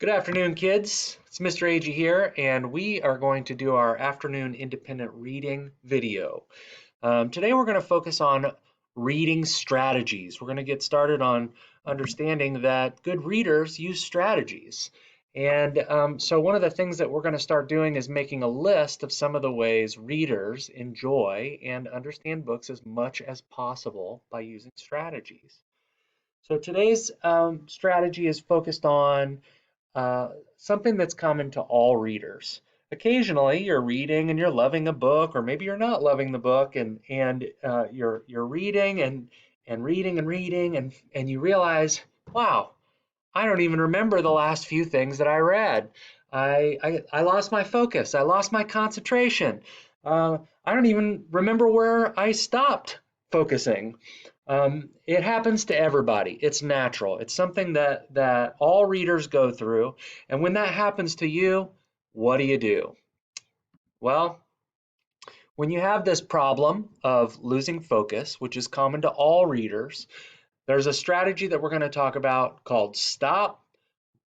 Good afternoon, kids. It's Mr. Agee here, and we are going to do our afternoon independent reading video. Today we're going to focus on reading strategies. We're going to get started on understanding that good readers use strategies. And so one of the things that we're going to start doing is making a list of some of the ways readers enjoy and understand books as much as possible by using strategies. So today's strategy is focused on something that's common to all readers. Occasionally, you're reading and you're loving a book, or maybe you're not loving the book, and you're reading and reading and reading, and you realize, wow, I don't even remember the last few things that I read. I lost my focus. I lost my concentration. I don't even remember where I stopped focusing. It happens to everybody. It's natural. It's something that all readers go through. And when that happens to you, what do? Well, when you have this problem of losing focus, which is common to all readers, there's a strategy that we're going to talk about called stop,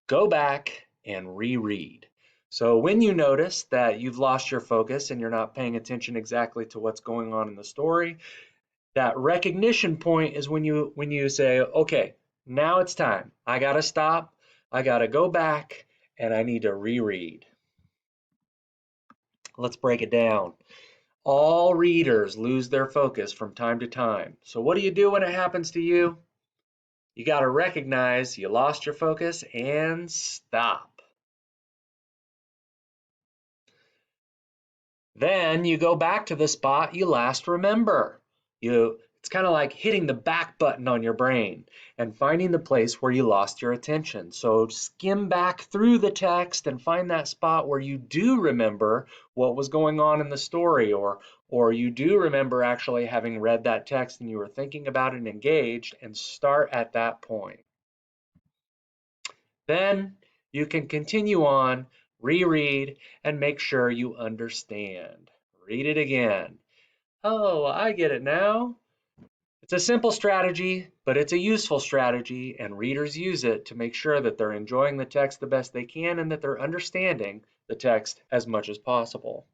go back, and reread. So when you notice that you've lost your focus and you're not paying attention exactly to what's going on in the story, that recognition point is when you say, okay, now it's time. I got to stop, I got to go back, and I need to reread. Let's break it down. All readers lose their focus from time to time. So what do you do when it happens to you? You got to recognize you lost your focus and stop. Then you go back to the spot you last remember. It's kind of like hitting the back button on your brain and finding the place where you lost your attention. So skim back through the text and find that spot where you do remember what was going on in the story, or you do remember actually having read that text and you were thinking about it and engaged, and start at that point. Then you can continue on, reread, and make sure you understand. Read it again. Oh, I get it now. It's a simple strategy, but it's a useful strategy, and readers use it to make sure that they're enjoying the text the best they can and that they're understanding the text as much as possible.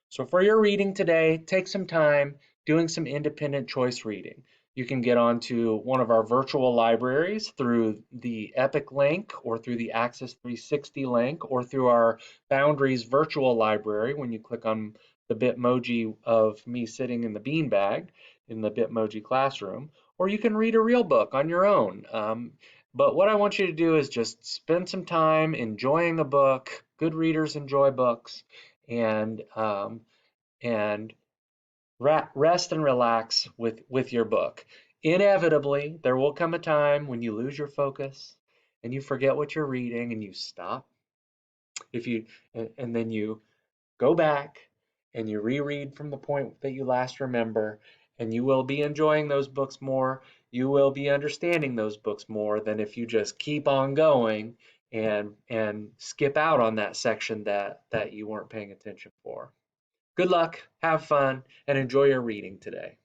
So for your reading today, take some time doing some independent choice reading. You can get onto one of our virtual libraries through the Epic link, or through the Access 360 link, or through our Boundaries virtual library when you click on the Bitmoji of me sitting in the beanbag in the Bitmoji classroom, or you can read a real book on your own. But what I want you to do is just spend some time enjoying a book. Good readers enjoy books, and rest and relax with your book. Inevitably, there will come a time when you lose your focus and you forget what you're reading and you stop. And then you go back and you reread from the point that you last remember, and you will be enjoying those books more. You will be understanding those books more than if you just keep on going and skip out on that section that you weren't paying attention for. Good luck, have fun, and enjoy your reading today.